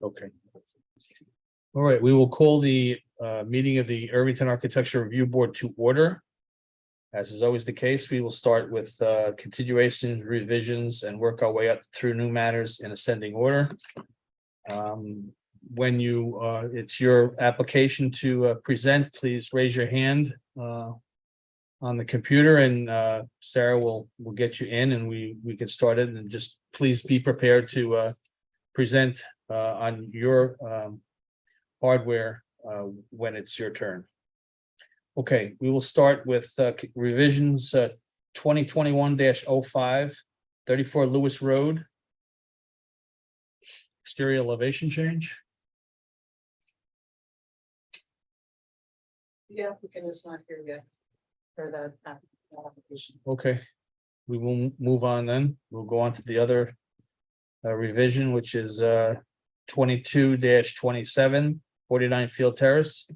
Okay. All right, we will call the meeting of the Irvington Architecture Review Board to order. As is always the case, we will start with continuations, revisions, and work our way up through new matters in ascending order. When you, it's your application to present, please raise your hand on the computer, and Sarah will get you in, and we can start it. And just please be prepared to present on your hardware when it's your turn. Okay, we will start with revisions 2021-05, 34 Lewis Road. Exterior elevation change. The applicant is not here yet for that application. Okay, we will move on then. We'll go on to the other revision, which is 22-27, 49 Field Terrace.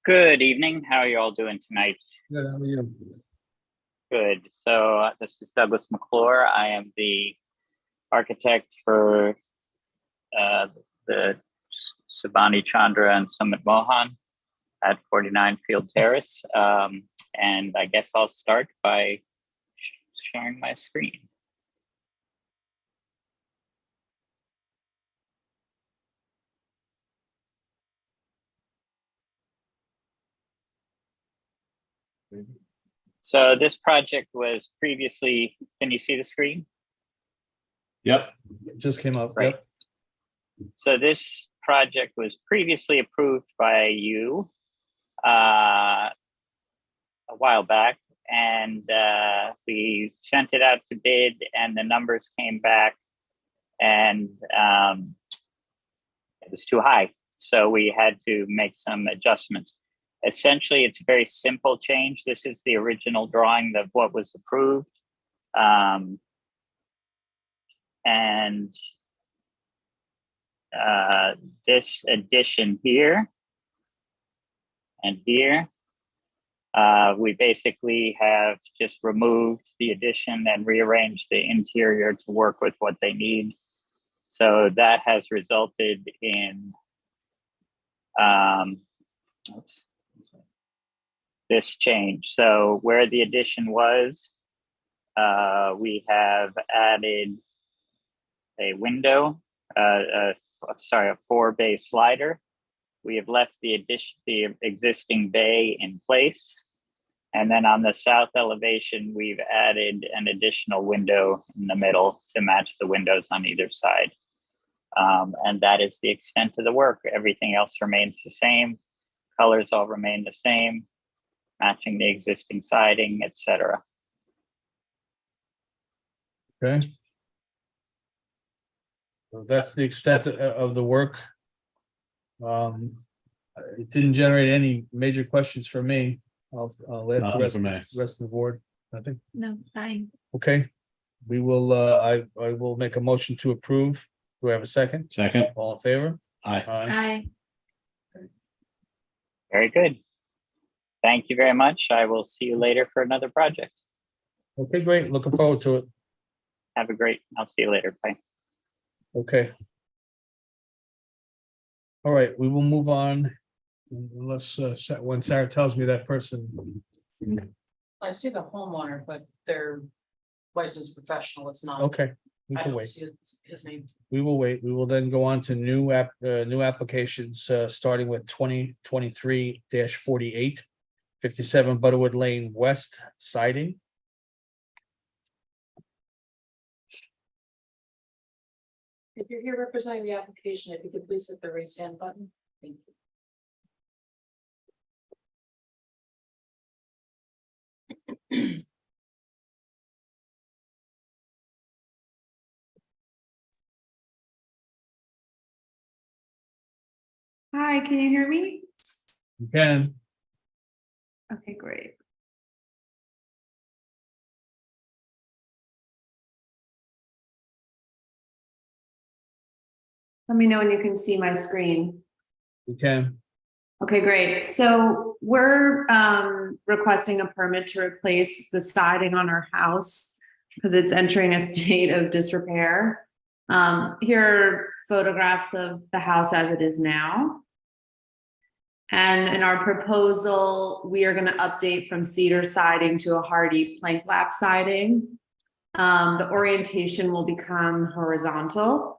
Good evening. How are you all doing tonight? Good, how are you? Good. So this is Douglas McClure. I am the architect for the Sabani Chandra and Summit Mohan at 49 Field Terrace. And I guess I'll start by sharing my screen. So this project was previously, can you see the screen? Yep. It just came up. Right. Yep. So this project was previously approved by you a while back, and we sent it out to bid, and the numbers came back, and it was too high. So we had to make some adjustments. Essentially, it's a very simple change. This is the original drawing of what was approved. And this addition here and here, we basically have just removed the addition and rearranged the interior to work with what they need. So that has resulted in this change. So where the addition was, we have added a window, a 4-bay slider. We have left the existing bay in place. And then on the south elevation, we've added an additional window in the middle to match the windows on either side. And that is the extent of the work. Everything else remains the same. Colors all remain the same, matching the existing siding, etc. Okay. So that's the extent of the work. It didn't generate any major questions for me. I'll let the rest of the board. Nothing. No, fine. Okay. We will. I will make a motion to approve. Do I have a second? Second. All in favor? Aye. Aye. Very good. Thank you very much. I will see you later for another project. Okay, great. Looking forward to it. Have a great, I'll see you later. Bye. Okay. All right, we will move on. Unless when Sarah tells me that person. I see the homeowner, but their licensed professional, it's not. Okay, we I can don't wait. see his name. We will wait. We will then go on to new applications, starting with 2023-48, 57 Butterwood Lane West siding. If you're here representing the application, if you could please hit the raise hand button. Thank you. Hi, can you hear me? You can. Okay, great. Let me know when you can see my screen. You can. Okay, great. So we're requesting a permit to replace the siding on our house because it's entering a state of disrepair. Here are photographs of the house as it is now. And in our proposal, we are going to update from cedar siding to a hardy plank lap siding. The orientation will become horizontal.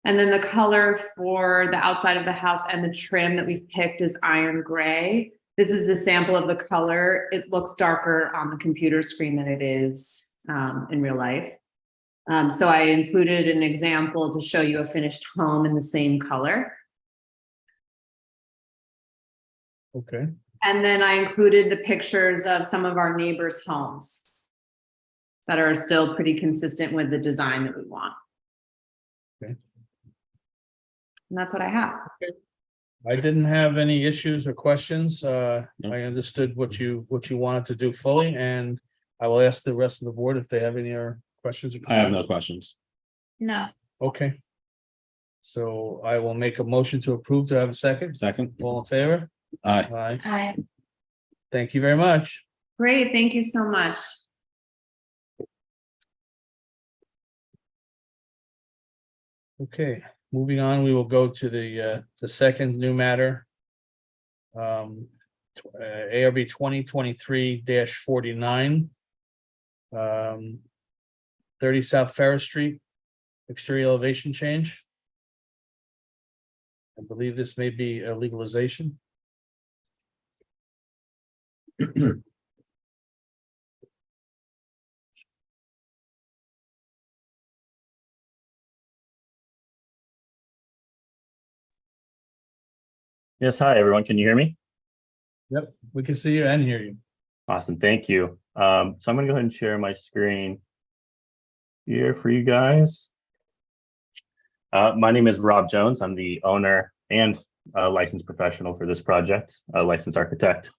And then the color for the outside of the house and the trim that we've picked is iron gray. This is a sample of the color. It looks darker on the computer screen than it is in real life. So I included an example to show you a finished home in the same color. Okay, And then I included the pictures of some of our neighbors' homes that are still pretty consistent with the design that we want. Okay. And that's what I have. I didn't have any issues or questions. I understood what you wanted to do fully, and I will ask the rest of the board if they have any other questions. Or I have no comments. questions. No. Okay. So I will make a motion to approve. To have a second? Second. All in favor? Aye. Aye. Thank you very much. Great, thank you so much. Okay, moving on, we will go to the second new matter. ARB 2023-49. 30 South Ferris Street, exterior elevation change. I believe this may be a legalization. Yes, hi, everyone. Can you hear me? Yep, we can see you and hear you. Awesome, thank you. So I'm gonna go ahead and share my screen here for you guys. My name is Rob Jones. I'm the owner and licensed professional for this project, a licensed architect.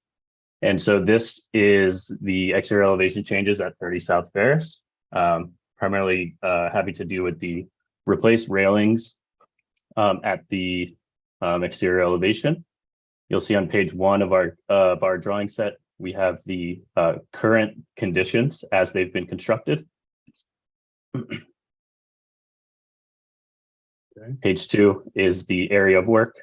And so this is the exterior elevation changes at 30 South Ferris, primarily having to do with the replaced railings at the exterior elevation. You'll see on page 1 of our drawing set, we have the current conditions as they've been constructed. Okay. Page 2 is the area of work.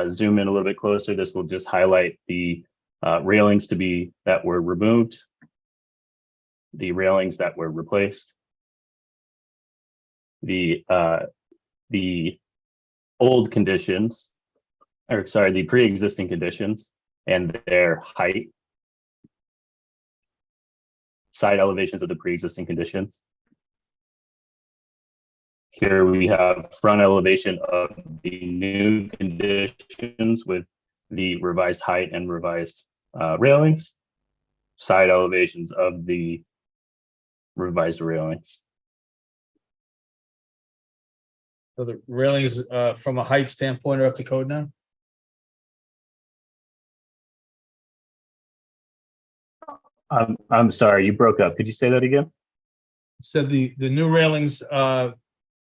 Zoom in a little bit closer. This will just highlight the railings that were removed, the railings that were replaced, the old conditions, or sorry, the pre-existing conditions and their height, side elevations of the pre-existing conditions. Here we have front elevation of the new conditions with the revised height and revised railings, side elevations of the revised railings. So the railings from a height standpoint are up to code now? I'm sorry, you broke up. Could you say that again? Said the new railings,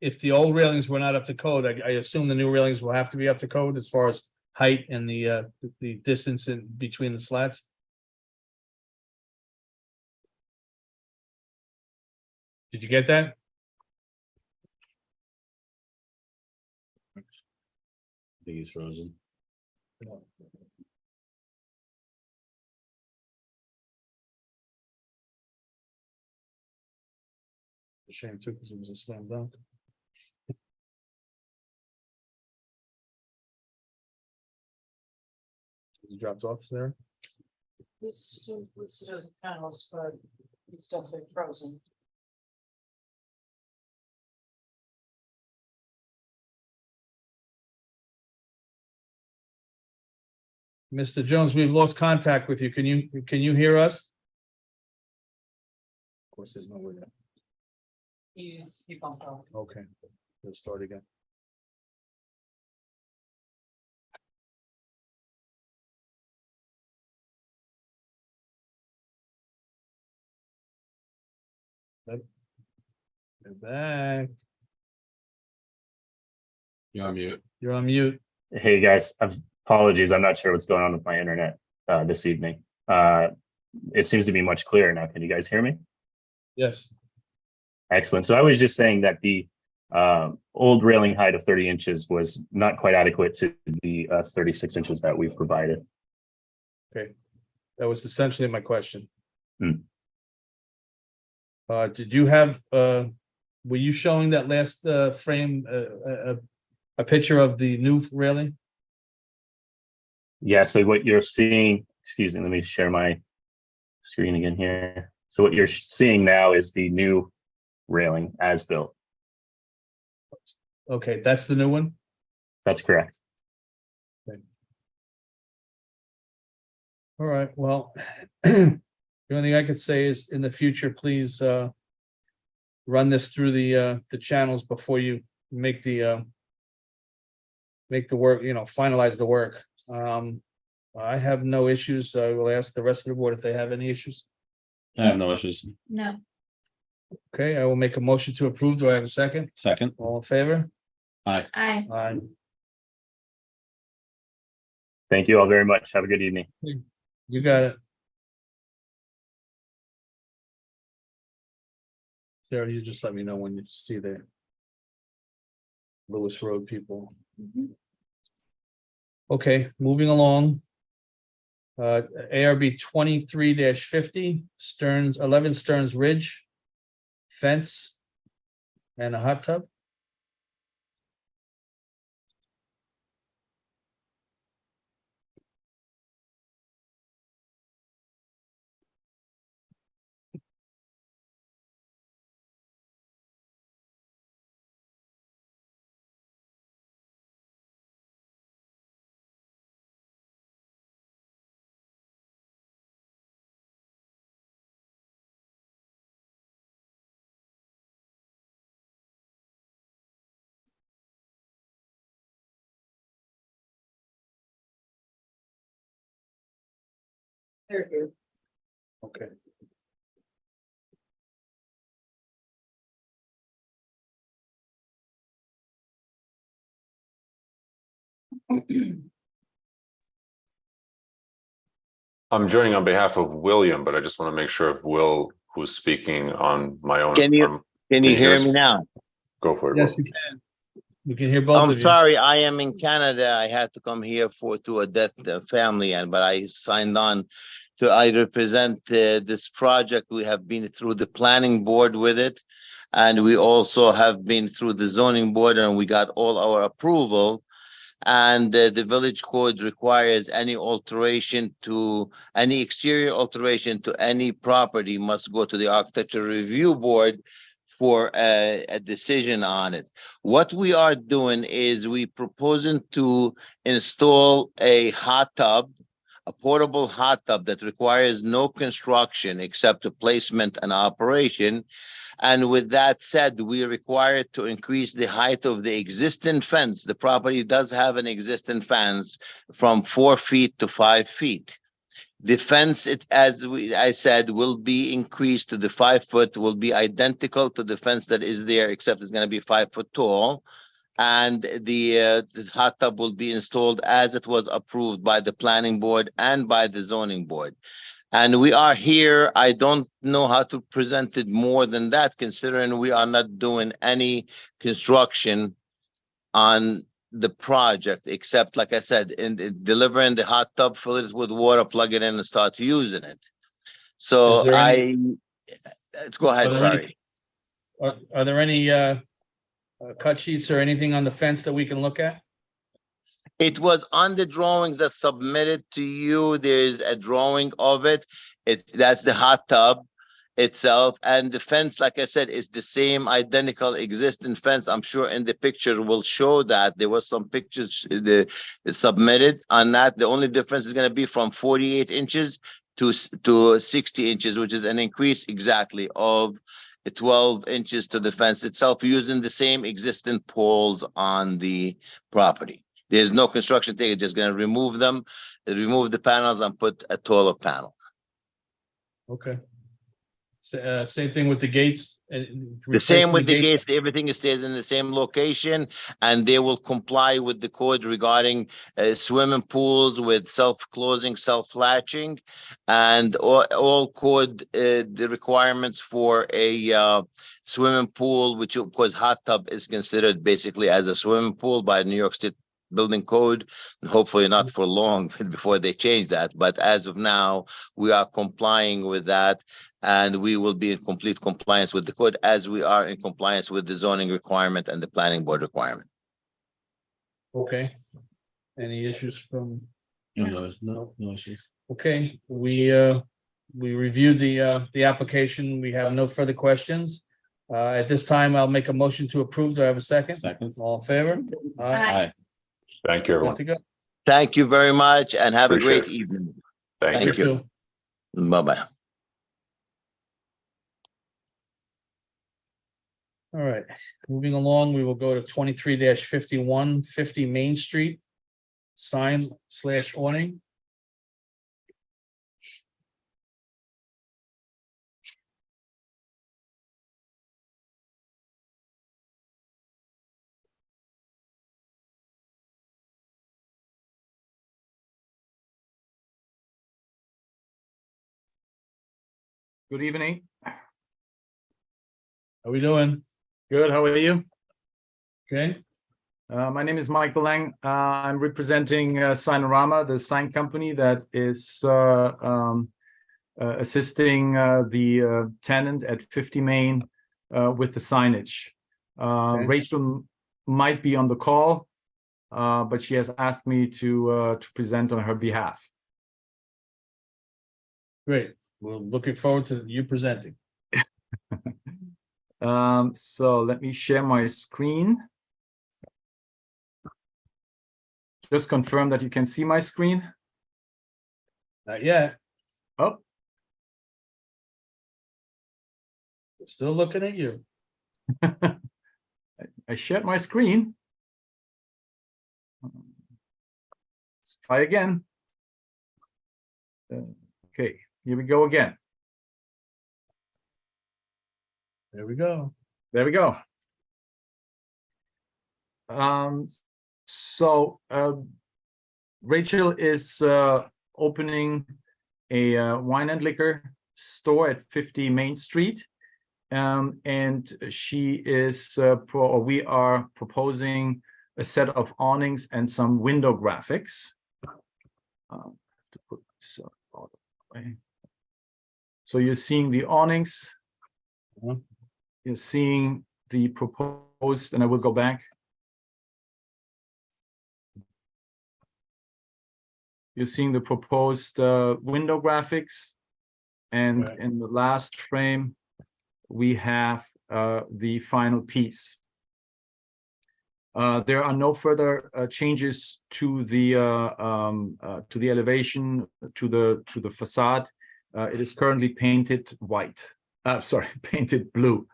if the old railings were not up to code, I assume the new railings will have to be up to code as far as height and the distance in between the slats. Did you get that? I think he's frozen. Shame too, because it was a slam dunk. He dropped off there. This listed as panels, but it's definitely frozen. Mr. Jones, we've lost contact with you. Can you hear us? Of course, there's no way there. He bumped off. Okay, let's start again. Yep. You're back. You're on mute. You're on mute. Hey, guys, apologies. I'm not sure what's going on with my internet this evening. It seems to be much clearer now. Can you guys hear me? Yes. Excellent. So I was just saying that the old railing height of 30 inches was not quite adequate to the 36 inches that we've provided. Okay. That was essentially my question. Hmm. Did you have, were you showing that last frame, a picture of the new railing? Yeah, so what you're seeing, excuse me, let me share my screen again here. So what you're seeing now is the new railing as built. Okay, that's the new one? That's correct. All right, well, the only thing I could say is in the future, please run this through the channels before you make the work, finalize the work. I have no issues. I will ask the rest of the board if they have any issues. I have no issues. No. Okay, I will make a motion to approve. Do I have a second? Second. All in favor? Aye. Aye. Aye. Thank you all very much. Have a good evening. You got it. Sarah, you just let me know when you see the Lewis Road people. Okay, moving along. ARB 23-50 Stearns, 11 Stearns Ridge. Fence. And a hot tub. There you Okay. I'm joining on behalf of William, but I just want to make sure if Will, who's speaking on my own. Can you hear us? me now? Go for it. Yes, Will. we can. We can hear both I'm of you. sorry, I am in Canada. I had to come here to a death family, but I signed on to I represent this project. We have been through the planning board with it, and we also have been through the zoning board, and we got all our approval. And the village code requires any exterior alteration to any property must go to the architecture review board for a decision on it. What we are doing is we proposing to install a hot tub, a portable hot tub that requires no construction except the placement and operation. And with that said, we are required to increase the height of the existing fence. The property does have an existing fence from 4 feet to 5 feet. The fence, I said, will be increased to the 5 foot, will be identical to the fence that is there, except it's going to be 5 foot tall. And the hot tub will be installed as it was approved by the planning board and by the zoning board. And we are here. I don't know how to present it more than that, considering we are not doing any construction on the project, except, like I said, in delivering the hot tub, fill it with water, plug it in, and start using it. So Is there any- let's go ahead. Are there Sorry. Are there any cut sheets or anything on the fence that we can look at? It was on the drawings that submitted to you. There's a drawing of it. That's the hot tub itself, and the fence, like I said, is the same identical existing fence. I'm sure in the picture will show that there was some pictures submitted on that. The only difference is going to be from 48 inches to 60 inches, which is an increase exactly of 12 inches to the fence itself, using the same existing poles on the property. There's no construction thing. It's just going to remove them, remove the panels and put a taller panel. Okay. Same thing with the gates. The same with the gates, everything stays in the same location, and they will comply with the code regarding swimming pools with self-closing, self-latching, and all code, the requirements for a swimming pool, which of course hot tub is considered basically as a swimming pool by New York State Building Code, and hopefully not for long before they change that. But as of now, we are complying with that, and we will be in complete compliance with the code as we are in compliance with the zoning requirement and the planning board requirement. Okay. Any issues from? No issues. Okay, we reviewed the application. We have no further questions. At this time, I'll make a motion to approve. Do I have a second? Second. All in favor? Aye. Thank you, everyone. Good to go. Thank you very much and have a Appreciate great it. evening. Thank you. Thank you. Bye-bye. All right, moving along, we will go to 23-51, 50 Main Street. Sign/awning. Good evening. How we doing? Good, how are you? Okay, My name is Michael Lang. I'm representing Signorama, the sign company that is assisting the tenant at 50 Main with the signage. Okay. Rachel might be on the call, but she has asked me to present on her behalf. great. We're looking forward to you presenting. So let me share my screen. Just confirm that you can see my screen. Not yet. Oh, Still looking at you. I shared my screen. Let's try again. Okay, here we go again. There we go. There we go. So Rachel is opening a wine and liquor store at 50 Main Street. And she is, we are proposing a set of awnings and some window graphics. To put this out of the way. So you're seeing the awnings. You're seeing the proposed, and I will go back. You're seeing the proposed window graphics. And Right. in the last frame, we have the final piece. There are no further changes to the elevation, to the facade. It is currently painted white. Sorry, painted blue.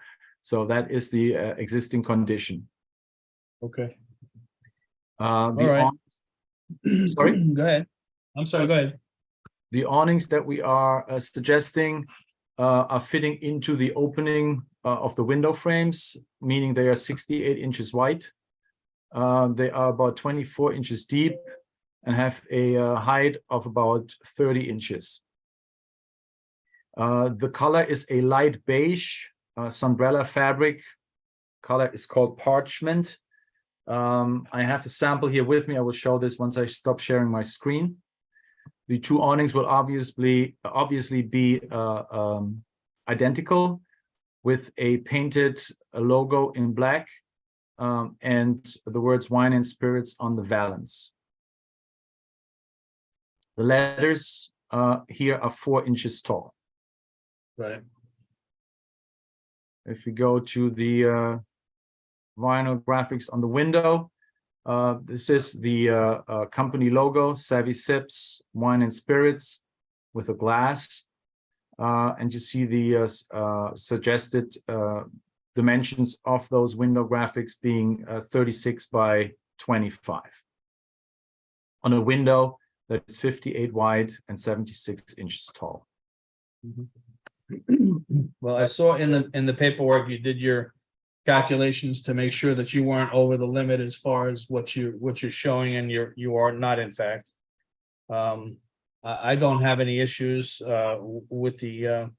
So that is the existing condition. Okay. All right. Sorry? Go ahead. I'm sorry, go ahead. The awnings that we are suggesting are fitting into the opening of the window frames, meaning they are 68 inches wide. They are about 24 inches deep and have a height of about 30 inches. The color is a light beige, Sunbrella fabric. Color is called parchment. I have a sample here with me. I will show this once I stop sharing my screen. The two awnings will obviously be identical, with a painted logo in black and the words wine and spirits on the valance. The letters here are 4 inches tall. Right. If we go to the vinyl graphics on the window, this is the company logo, Savvy Sips Wine and Spirits, with a glass. And you see the suggested dimensions of those window graphics being 36 by 25 on a window that is 58 wide and 76 inches tall. Well, I saw in the paperwork, you did your calculations to make sure that you weren't over the limit as far as what you're showing, and you are not, in fact. I don't have any issues with the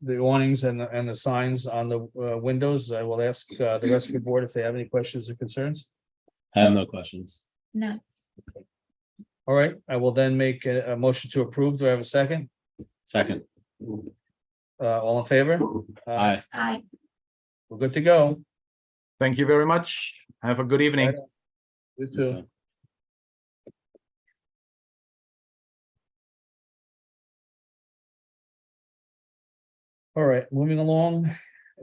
awnings and the signs on the windows. I will ask the rest of the board if they have any questions or concerns. I have no questions. No. All right, I will then make a motion to approve. Do I have a second? Second. All in favor? Aye. Aye. We're good to go. Thank you very much. Have a good evening. You too. All right, moving along,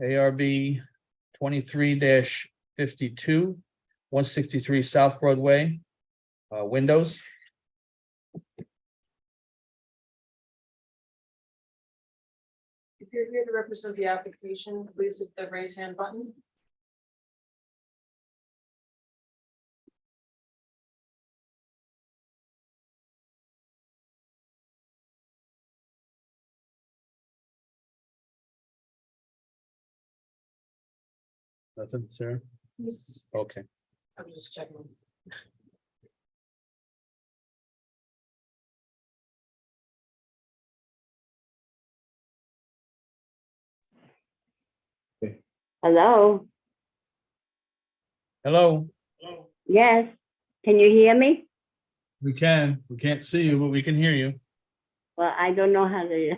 ARB 23-52, 163 South Broadway, windows. If you're here to represent the application, please hit the raise hand button. Nothing, sir? Yes, Okay. I'm just checking. Hello, Hello, yes, can you hear me? we can't see you, but we can hear you. Well, I don't know how to.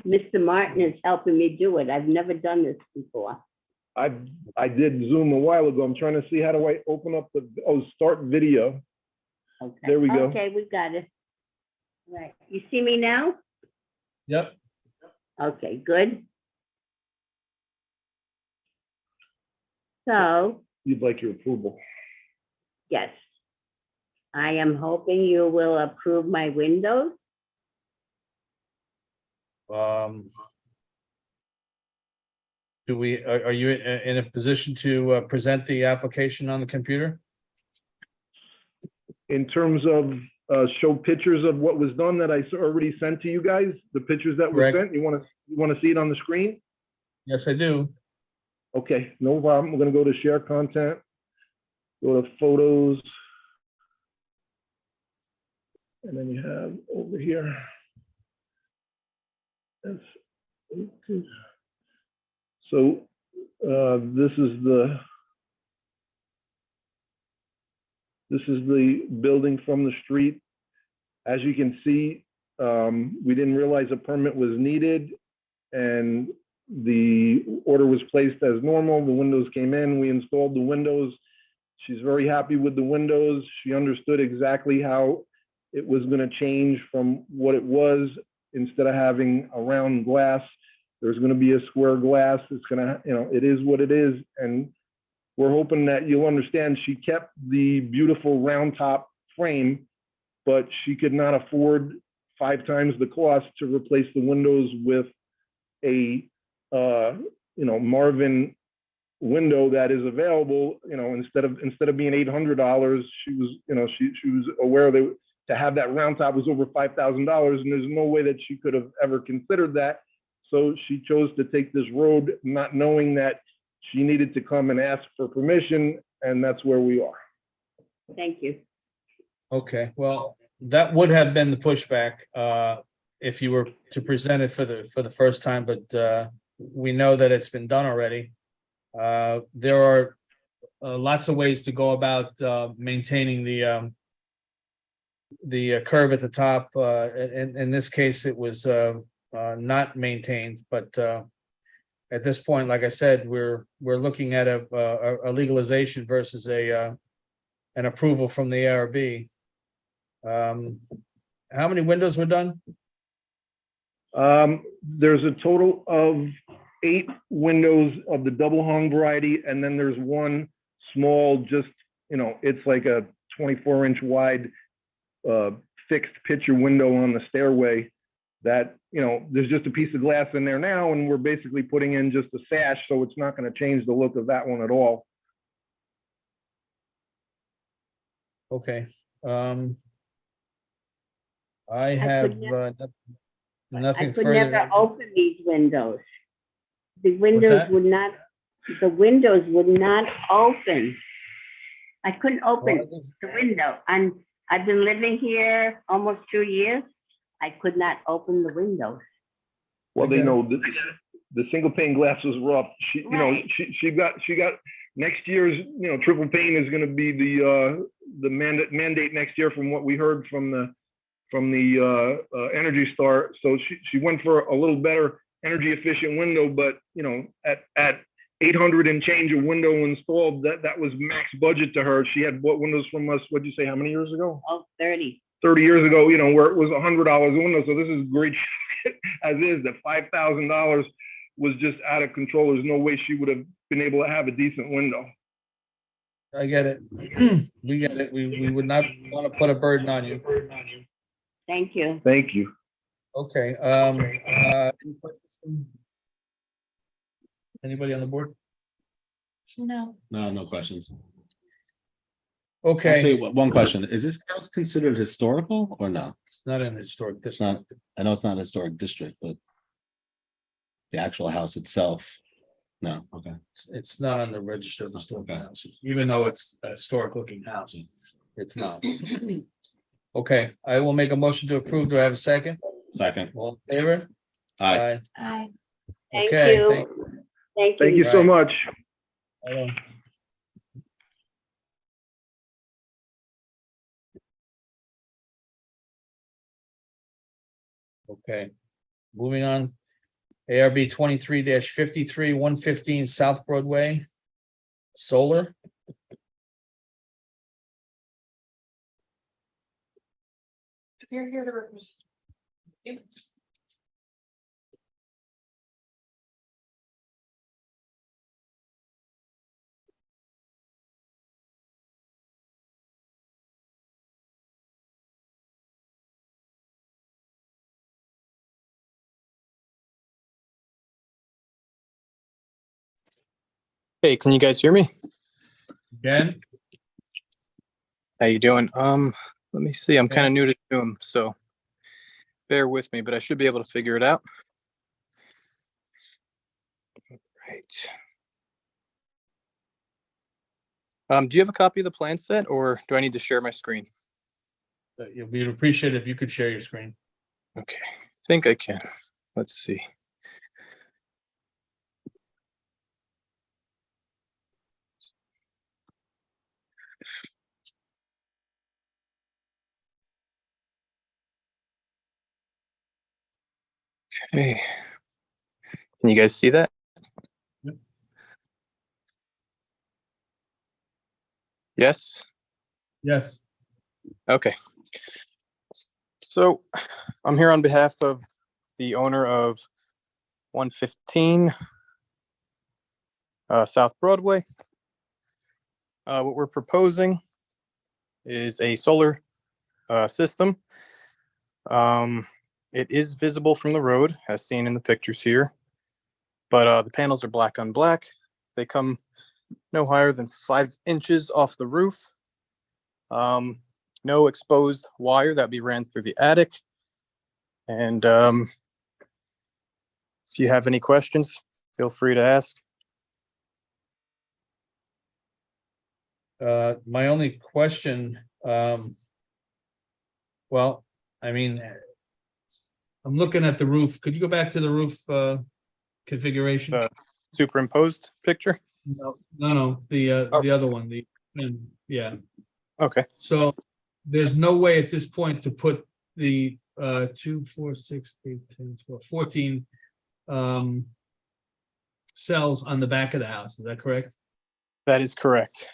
Mr. Martin is helping me do it. I've never done this before. I did Zoom a while ago. I'm trying to see how do I open up start video. Okay. There we go. Okay, we got it. Right, you see me now? Yep. Okay, good. So, You'd like your approval. yes. I am hoping you will approve my windows. Do we, are you in a position to present the application on the computer? In terms of show pictures of what was done that I already sent to you guys, the pictures that were Correct. sent, you want to see it on the screen? Yes, I do. Okay, no problem. We're going to go to share content, go to photos. And then you have over here. So this is the building from the street. As you can see, we didn't realize a permit was needed, and the order was placed as normal. The windows came in, we installed the windows. She's very happy with the windows. She understood exactly how it was going to change from what it was. Instead of having a round glass, there's going to be a square glass. It's going to, it is what it is. And we're hoping that you'll understand she kept the beautiful round top frame, but she could not afford 5 times the cost to replace the windows with a, Marvin window that is available. Instead of being $800, she was, she was aware that to have that round top was over $5,000, and there's no way that she could have ever considered that. So she chose to take this road, not knowing that she needed to come and ask for permission, and that's where we are. Thank you. Okay, well, that would have been the pushback if you were to present it for the first time, but we know that it's been done already. There are lots of ways to go about maintaining the curve at the top. In this case, it was not maintained, but at this point, like I said, we're looking at a legalization versus an approval from the ARB. How many windows were done? There's a total of 8 windows of the double hung variety, and then there's one small, just, it's like a 24-inch wide fixed picture window on the stairway that, there's just a piece of glass in there now, and we're basically putting in just a sash, so it's not going to change the look of that one at all. Okay. I have nothing I could never further. open these windows. The that? windows would not, the windows would not open. I couldn't open the window. I've been living here almost 2 years. I could not open the windows. Well, they Okay. know the single pane glass was rough. She Right. she got next year's, triple pane is gonna be the mandate next year from what we heard from the Energy Star. So she went for a little better energy efficient window, but at 800 and change a window installed, that was max budget to her. She had bought windows from us, what'd you say, how many years ago? Oh, 30. 30 years ago, where it was $100 a window. So this is great as is. That $5,000 was just out of control. There's no way she would have been able to have a decent window. I get it. We get it. We would not want to put a burden on you. Thank you. Thank you. Okay, any questions? Anybody on the board? No. No questions. Okay, Actually, one question. Is this house considered historical or no? it's not in historic It's not. district. I know it's not a historic district, but the actual house itself, no, okay. It's not on the register of historic Okay. houses, even though it's a historic looking house. It's not. Okay, I will make a motion to approve. Do I have a second? Second. All in favor? Aye. Aye. Thank Okay, you. thank Thank Thank you. you so Right. much. Okay, moving on. ARB 23-53, 115 South Broadway. Solar. If you're here to represent. you. Hey, can you guys hear me? Again, How you doing? Let me see. I'm kind of new to Zoom, so bear with me, but I should be able to figure it out. Right. Do you have a copy of the plan set, or do I need to share my screen? we'd appreciate it if you could share your screen. Okay, I think I can. Let's see. Okay. Can you guys see that? Yep. Yes? Yes. Okay. So I'm here on behalf of the owner of 115 South Broadway. What we're proposing is a solar system. It is visible from the road, as seen in the pictures here, but the panels are black on black. They come no higher than 5 inches off the roof. No exposed wire that be ran through the attic. And if you have any questions, feel free to ask. My only question, well, I mean, I'm looking at the roof. Could you go back to the roof configuration? Superimposed picture? No, the other one, yeah. Okay. So there's no way at this point to put the 2, 4, 6, 8, 10, 12, 14 cells on the back of the house. Is that correct? That is correct.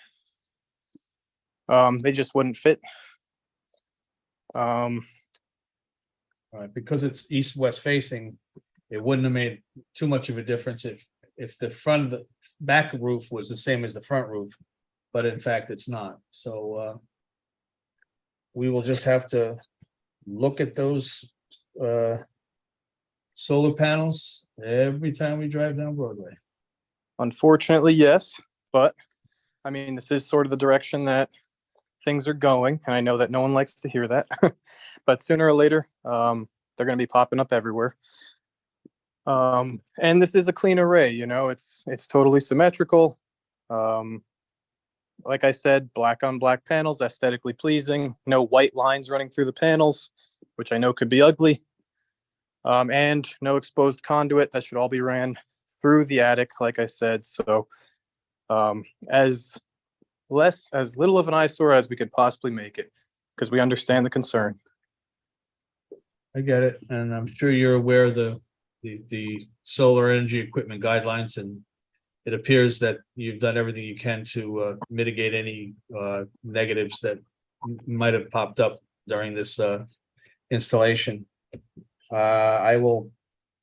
They just wouldn't fit. All right, because it's east-west facing, it wouldn't have made too much of a difference if the front of the back roof was the same as the front roof, but in fact, it's not. So we will just have to look at those solar panels every time we drive down Broadway. Unfortunately, yes, but I mean, this is sort of the direction that things are going, and I know that no one likes to hear that, but sooner or later, they're going to be popping up everywhere. And this is a clean array, you know, it's totally symmetrical. Like I said, black on black panels, aesthetically pleasing, no white lines running through the panels, which I know could be ugly. And no exposed conduit. That should all be ran through the attic, like I said. So as little of an eyesore as we could possibly make it, because we understand the concern. I get it, and I'm sure you're aware of the solar energy equipment guidelines, and it appears that you've done everything you can to mitigate any negatives that might have popped up during this installation. I will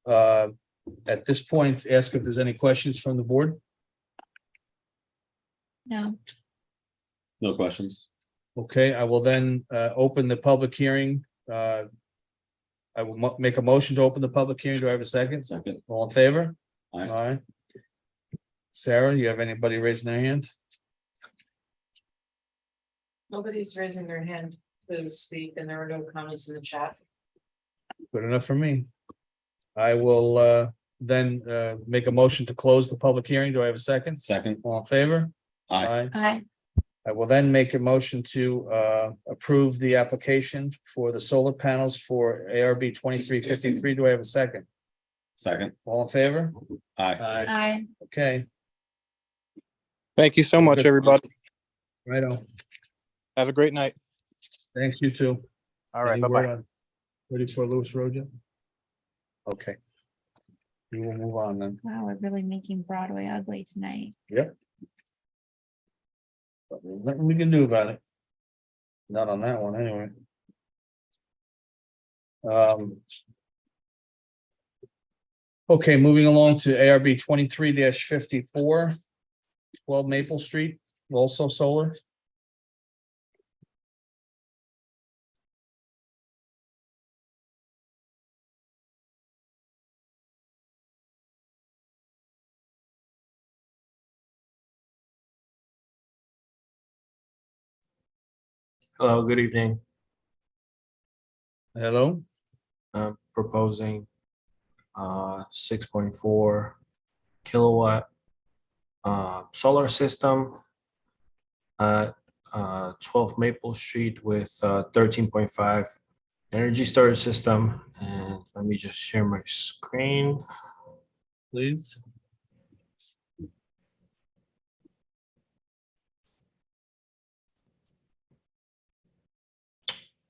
at this point ask if there's any questions from the board. No. No questions. Okay, I will then open the public hearing. I will make a motion to open the public hearing. Do I have a second? Second. All in favor? Aye. Aye. Sarah, you have anybody raising their hand? Nobody's raising their hand to speak, and there are no comments in the chat. Good enough for me. I will then make a motion to close the public hearing. Do I have a second? Second. All in favor? Aye. Aye. I will then make a motion to approve the application for the solar panels for ARB 2353. Do I have a second? Second. All in favor? Aye. Aye. Okay, Thank you so much, Good. everybody. right on. Have a great night. Thanks, you too. All right, Any bye-bye. word on- Ready for Lewis Road yet? Okay. We will move on then. Wow, we're really making Broadway ugly tonight. Yep. But there's nothing we can do about it. Not on that one, anyway. Okay, moving along to ARB 23-54. 12 Maple Street, also solar. Hello, good evening. Hello, I'm proposing 6.4 kilowatt solar system at 12 Maple Street with 13.5 energy storage system. And let me just share my screen. please.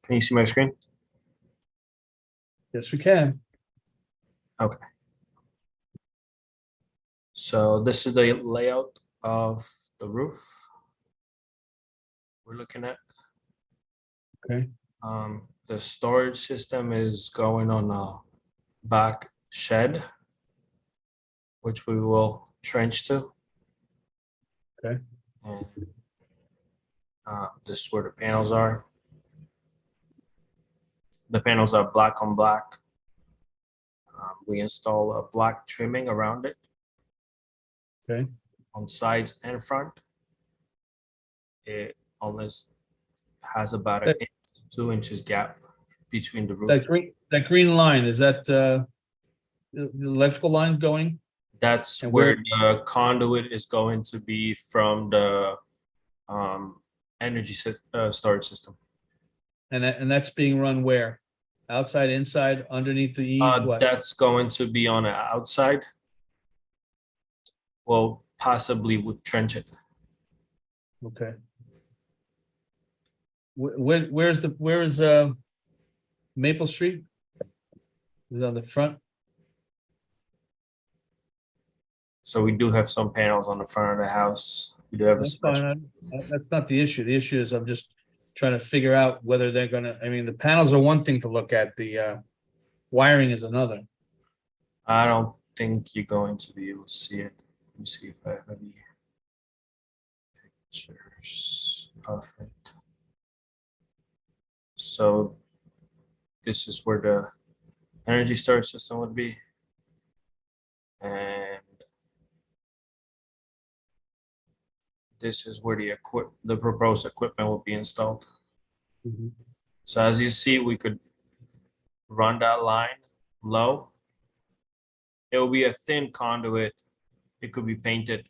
Can you see my screen? Yes, we can. Okay. So this is the layout of the roof we're looking at. Okay. The storage system is going on a back shed, which we will trench to. Okay. And this is where the panels are. The panels are black on black. We install a black trimming around it. Okay. On sides and front. It almost has about an inch to 2 inches gap between the roof. That green line, is that the electrical line going? That's And where the conduit is going to be from the energy storage system. And that's being run where? Outside, inside, underneath the eave? What? That's going to be on the outside. Well, possibly would trench it. Okay. Where is Maple Street? Is it on the front? So we do have some panels on the front of the house. We do have a That's special. fine. That's not the issue. The issue is I'm just trying to figure out whether they're gonna, I mean, the panels are one thing to look at, the wiring is another. I don't think you're going to be able to see it. Let me see if I have any pictures of it. So this is where the energy storage system would be. And this is where the proposed equipment will be installed. Mhm. So as you see, we could run that line low. It will be a thin conduit. It could be painted.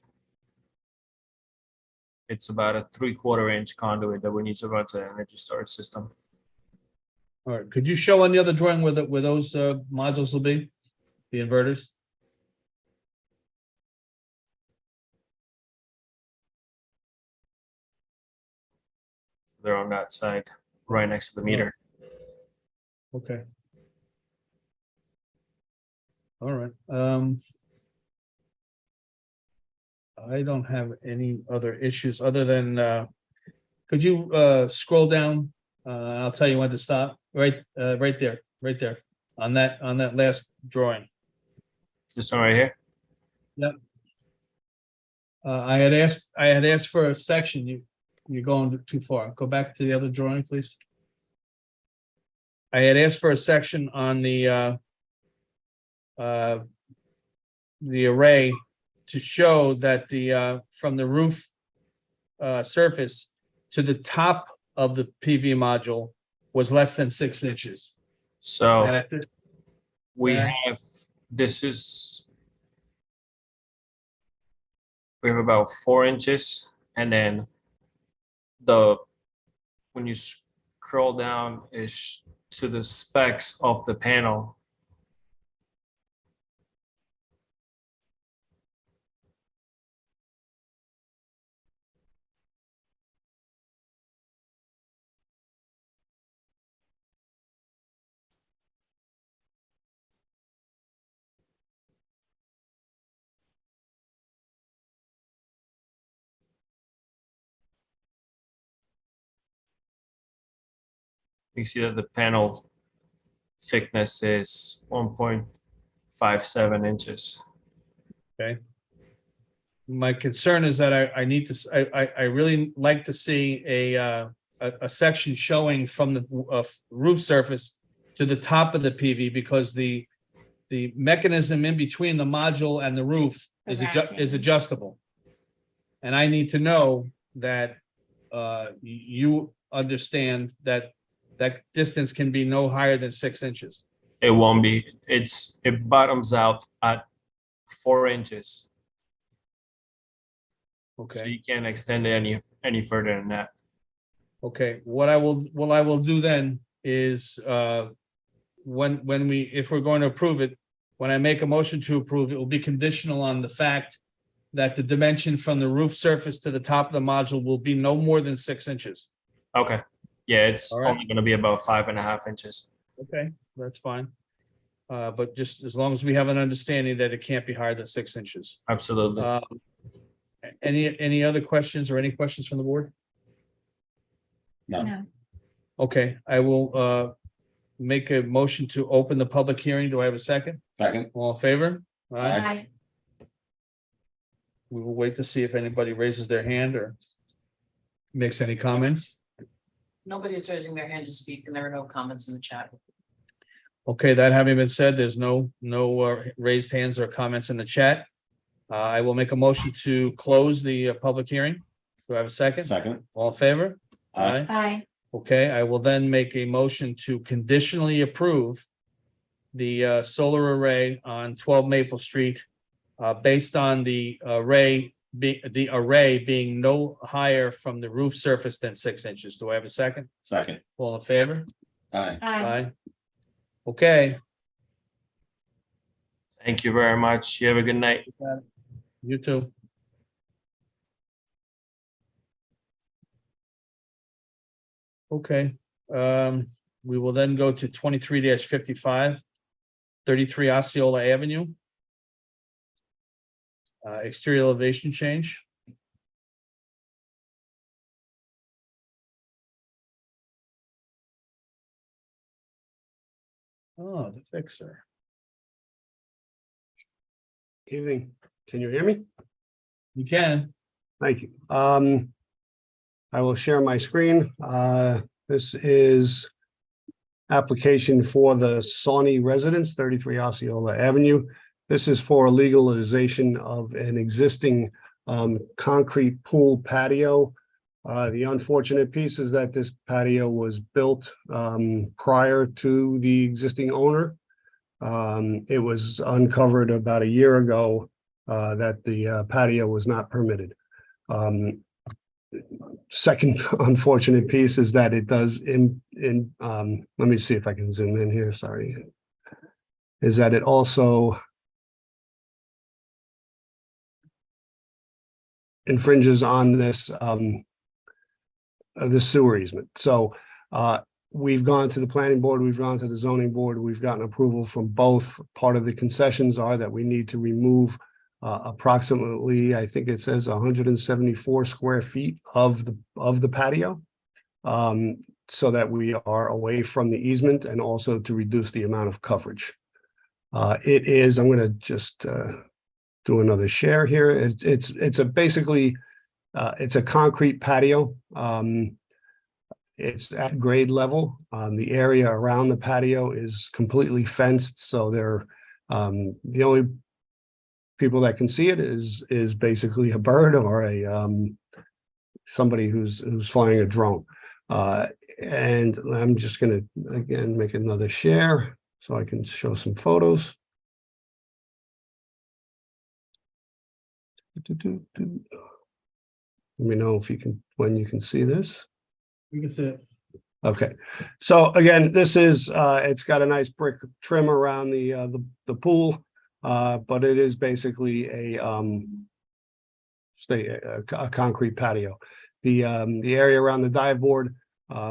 It's about a 3/4 inch conduit that we need to run to the energy storage system. All right, could you show on the other drawing where where those modules will be? The inverters? They're on that side, right next to the meter. Okay. All right, I don't have any other issues other than, could you, scroll down? I'll tell you when to stop, right there, on that last drawing. This one right here. I had asked for a section, you're going too far, go back to the other drawing, please. I had asked for a section on the array to show that from the roof surface to the top of the PV module was less than 6 inches. So And I think, we yeah. have, we have about 4 inches, and then when you scroll down is to the specs of the panel. You see that the panel thickness is 1.57 inches. Okay. My concern is that I need to, I really like to see a section showing from the roof surface to the top of the PV, because the mechanism in between the module and the roof is adjustable. And I need to know that you understand that distance can be no higher than 6 inches. It won't be, it bottoms out at 4 inches. So Okay, you can't extend it any further than that. okay. What I will do then is, if we're going to approve it, when I make a motion to approve, it will be conditional on the fact that the dimension from the roof surface to the top of the module will be no more than 6 inches. Okay, yeah, it's All right. only gonna be about 5.5 inches. Okay, that's fine. But just as long as we have an understanding that it can't be higher than 6 inches. Absolutely. Any other questions or any questions from the board? No. Okay, I will make a motion to open the public hearing. Do I have a second? Second. All in favor? Aye. We will wait to see if anybody raises their hand or makes any comments. Nobody's raising their hand to speak, and there are no comments in the chat. Okay, that having been said, there's no raised hands or comments in the chat. I will make a motion to close the public hearing. Do I have a second? Second. All in favor? Aye. Aye. Okay, I will then make a motion to conditionally approve the solar array on 12 Maple Street, based on the array being no higher from the roof surface than 6 inches. Do I have a second? Second. All in favor? Aye. Aye. Okay, Thank you very much. You have a good night. you too. Okay, we will then go to 23-55, 33 Osceola Avenue. Exterior elevation change. Oh, the fixer. Evening. Can you hear me? You can. Thank you. I will share my screen. This is application for the Sawney residence, 33 Osceola Avenue. This is for legalization of an existing concrete pool patio. The unfortunate piece is that this patio was built prior to the existing owner. It was uncovered about a year ago that the patio was not permitted. Second unfortunate piece is that it does let me see if I can zoom in here, sorry. Is that it also infringes on this the sewer easement. So we've gone to the planning board, we've gone to the zoning board, we've gotten approval from both. Part of the concessions are that we need to remove approximately, I think it says 174 square feet of the patio. So that we are away from the easement and also to reduce the amount of coverage. It is, I'm gonna just do another share here. It's a basically, it's a concrete patio. It's at grade level. The area around the patio is completely fenced, so they're the only people that can see it is basically a bird or a somebody who's flying a drone. And I'm just gonna again make another share so I can show some photos. Let me know if you can, when you can see this. You can see it. Okay, so again, this is it's got a nice brick trim around the pool, but it is basically a concrete patio. The area around the dive board,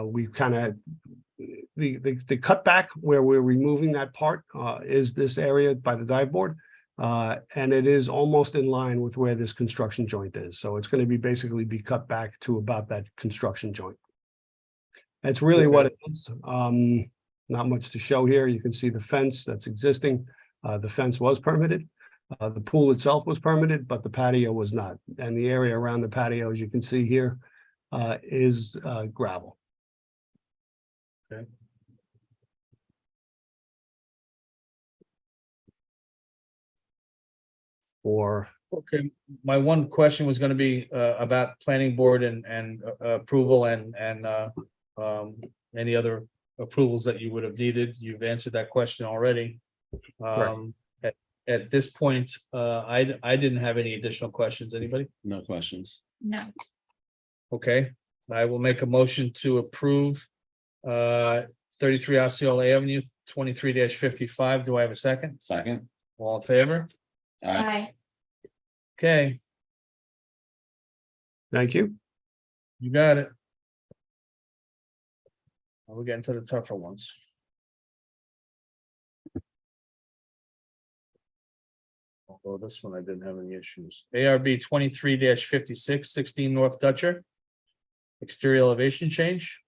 we kind of the cutback where we're removing that part is this area by the dive board. And it is almost in line with where this construction joint is. So it's going to be basically be cut back to about that construction joint. That's really what it is. Not much to show here. You can see the fence that's existing. The fence was permitted. The pool itself was permitted, but the patio was not. And the area around the patio, as you can see here, is gravel. Okay. Or okay, my one question was going to be about planning board and approval and any other approvals that you would have needed. You've answered that question already. At this point, I didn't have any additional questions. Anybody? No questions. No. Okay, I will make a motion to approve 33 Osceola Avenue, 23-55. Do I have a second? Second. All in favor? Aye. Okay, thank you. you got it. Now we're getting to the tougher ones. Although this one I didn't have any issues. ARB 23-56, 16 North Dutcher. Exterior elevation change.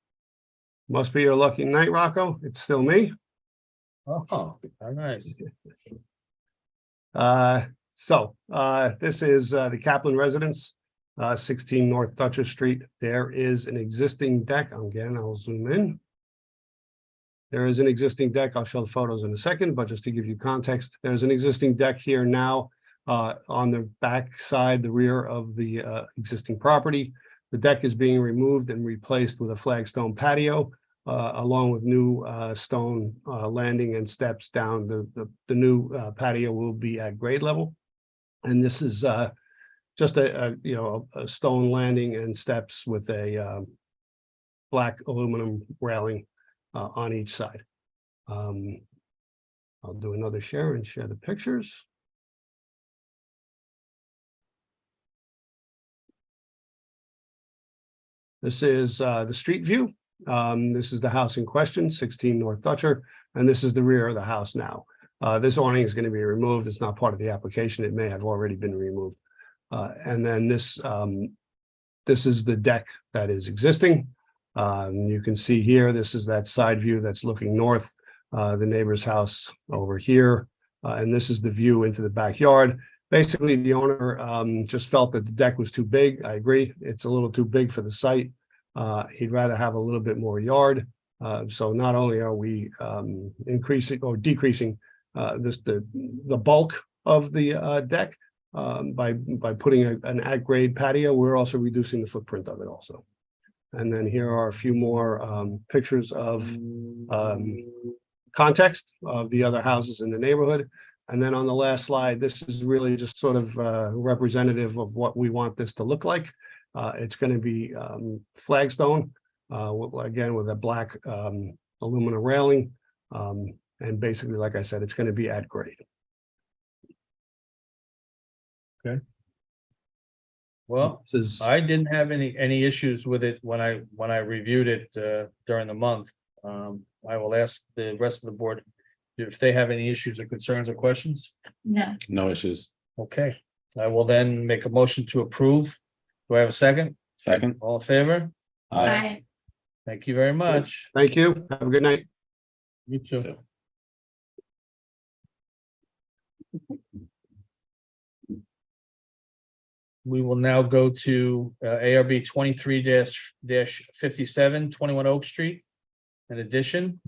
Must be your lucky night, Rocco. It's still me. Oh, nice. This is the Kaplan residence, 16 North Dutcher Street. There is an existing deck. Again, I'll zoom in. There is an existing deck. I'll show the photos in a second, but just to give you context, there's an existing deck here now on the back side, the rear of the existing property. The deck is being removed and replaced with a flagstone patio, along with new stone landing and steps down. The new patio will be at grade level. And this is just a stone landing and steps with a black aluminum railing on each side. I'll do another share and share the pictures. This is the street view. This is the house in question, 16 North Dutcher, and this is the rear of the house now. This awning is going to be removed. It's not part of the application. It may have already been removed. And then this is the deck that is existing. You can see here, this is that side view that's looking north, the neighbor's house over here. And this is the view into the backyard. Basically, the owner just felt that the deck was too big. I agree. It's a little too big for the site. He'd rather have a little bit more yard. So not only are we increasing or decreasing the bulk of the deck, by putting an at-grade patio, we're also reducing the footprint of it also. And then here are a few more pictures of context of the other houses in the neighborhood. And then on the last slide, this is really just sort of representative of what we want this to look like. It's going to be flagstone, again, with a black aluminum railing. And basically, like I said, it's going to be at grade. Okay. Well, This is, I didn't have any issues with it when I reviewed it during the month. I will ask the rest of the board if they have any issues or concerns or questions. No. No issues. Okay, I will then make a motion to approve. Do I have a second? Second. All in favor? Aye. Thank you very much. thank you. Have a good night. You too. We will now go to ARB 23-57, 21 Oak Street. An addition.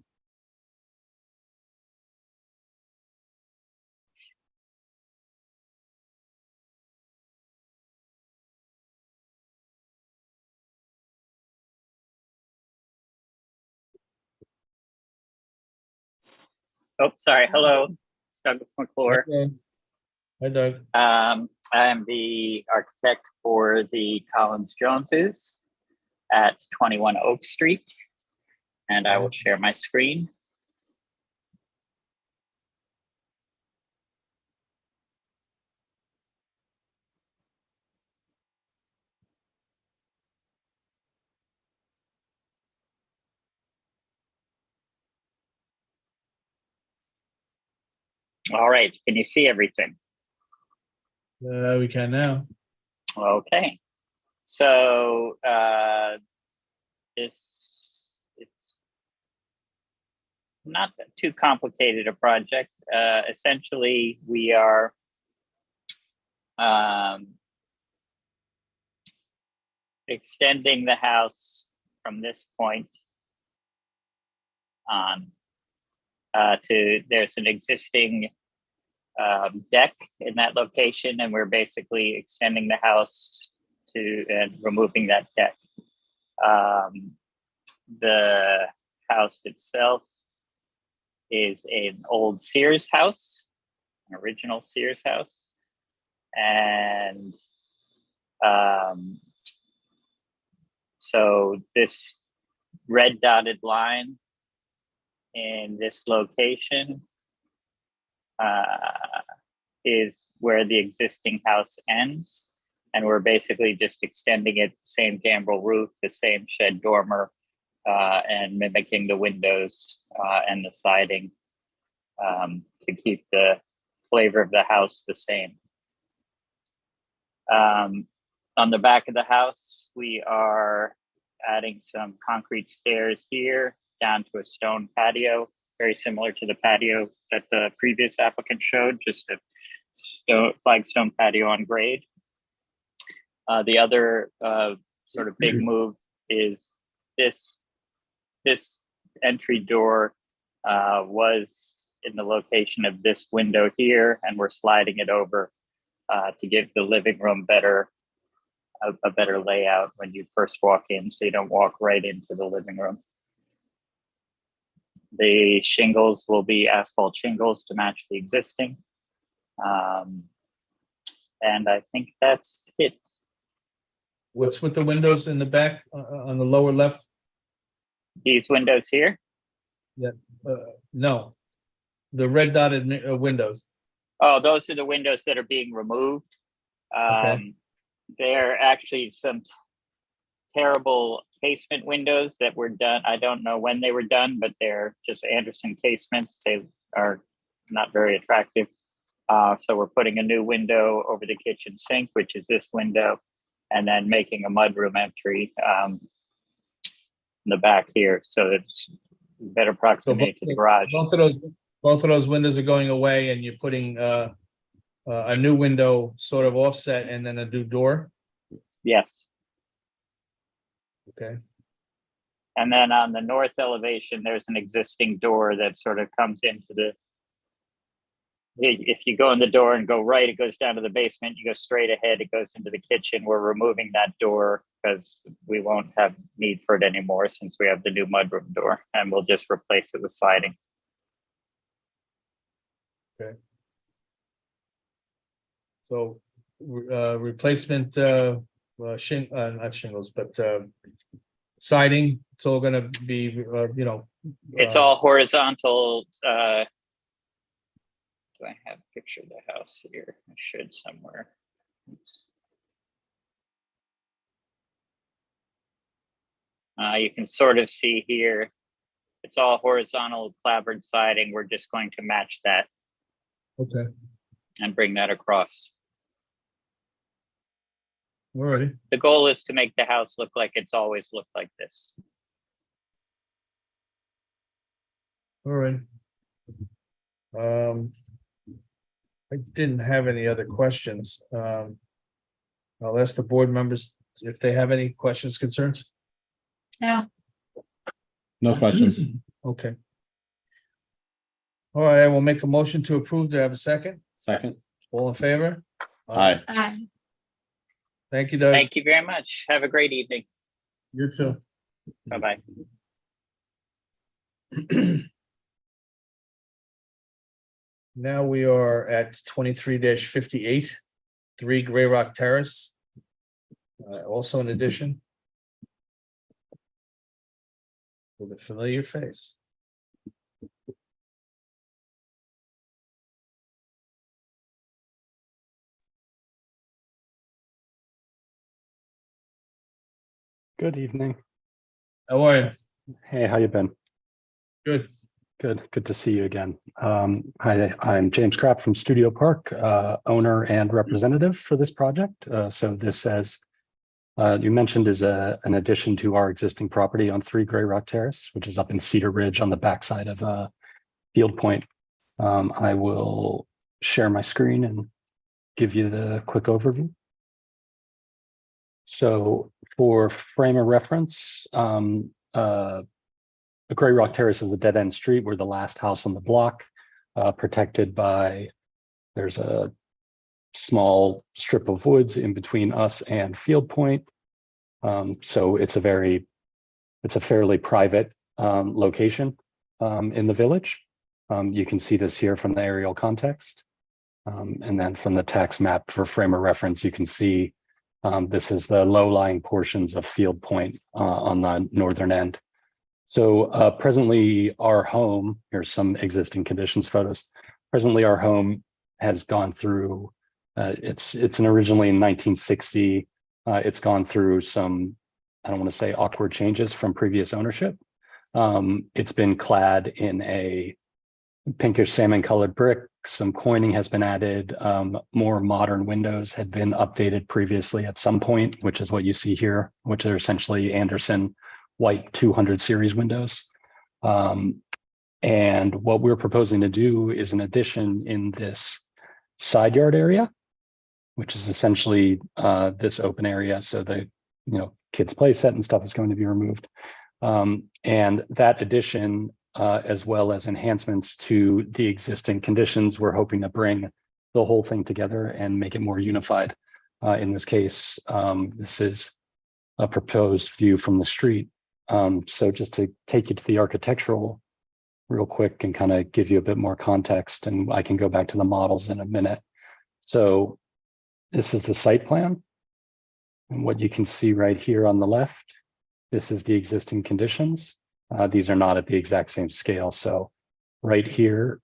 Oh, sorry. Hello, Douglas McClure. Okay. Hi, Doug. I am the architect for the Collins Joneses at 21 Oak Street, and I will share my screen. All right, can you see everything? We can now. Okay, so it's not too complicated a project. Essentially, we are extending the house from this point on to, there's an existing deck in that location, and we're basically extending the house to and removing that deck. The house itself is an old Sears house, an original Sears house, and so this red dotted line in this location is where the existing house ends, and we're basically just extending it, same gambrel roof, the same shed dormer, and mimicking the windows and the siding to keep the flavor of the house the same. On the back of the house, we are adding some concrete stairs here down to a stone patio, very similar to the patio that the previous applicant showed, just a flagstone patio on grade. The other sort of big move is this entry door was in the location of this window here, and we're sliding it over to give the living room a better layout when you first walk in, so you don't walk right into the living room. The shingles will be asphalt shingles to match the existing. And I think that's it. What's with the windows in the back on the lower left? These windows here? No, the red dotted windows. Oh, those are the windows that are being removed. Okay. They're actually some terrible casement windows that were done. I don't know when they were done, but they're just Anderson casements. They are not very attractive. So we're putting a new window over the kitchen sink, which is this window, and then making a mudroom entry in the back here, so it's better proximity to the garage. Both of those windows are going away, and you're putting a new window sort of offset and then a new door. Yes. Okay. And then on the north elevation, there's an existing door that sort of comes into If you go in the door and go right, it goes down to the basement. You go straight ahead, it goes into the kitchen. We're removing that door because we won't have need for it anymore since we have the new mudroom door, and we'll just replace it with siding. So, replacement, not shingles, but, siding, it's all gonna be, It's all horizontal. Do I have a picture of the house here? I should somewhere. Oops. You can sort of see here, it's all horizontal clapboard siding. We're just going to match that Okay, and bring that across. alrighty. The goal is to make the house look like it's always looked like this. All right. I didn't have any other questions. I'll ask the board members if they have any questions, concerns. Yeah. No questions. Okay. All right, I will make a motion to approve. Do I have a second? Second. All in favor? Aye. Thank you, Doug. Thank you very much. Have a great evening. You too. Bye-bye. Now we are at 23-58, 3 Gray Rock Terrace. Also an addition. With a familiar face. Good evening. How are you? Hey, how you been? Good. Good to see you again. Hi, I'm James Kraft from Studio Park, owner and representative for this project. So this, as you mentioned, is an addition to our existing property on 3 Gray Rock Terrace, which is up in Cedar Ridge on the backside of Field Point. I will share my screen and give you the quick overview. So for frame of reference, Gray Rock Terrace is a dead-end street. We're the last house on the block, protected by, there's a small strip of woods in between us and Field Point. So it's a fairly private location in the village. You can see this here from the aerial context. And then from the tax map for frame of reference, you can see this is the low-lying portions of Field Point on the northern end. So presently our home, here's some existing conditions photos. Presently our home has gone through, it's originally in 1960. It's gone through some, I don't want to say awkward changes from previous ownership. It's been clad in a pinkish salmon colored brick. Some coining has been added. More modern windows had been updated previously at some point, which is what you see here, which are essentially Anderson white 200 series windows. And what we're proposing to do is an addition in this side yard area, which is essentially this open area. So the kids' play set and stuff is going to be removed. And that addition, as well as enhancements to the existing conditions, we're hoping to bring the whole thing together and make it more unified. In this case, this is a proposed view from the street. So just to take you to the architectural real quick and kind of give you a bit more context, and I can go back to the models in a minute. So this is the site plan. And what you can see right here on the left, this is the existing conditions. These are not at the exact same scale. So right here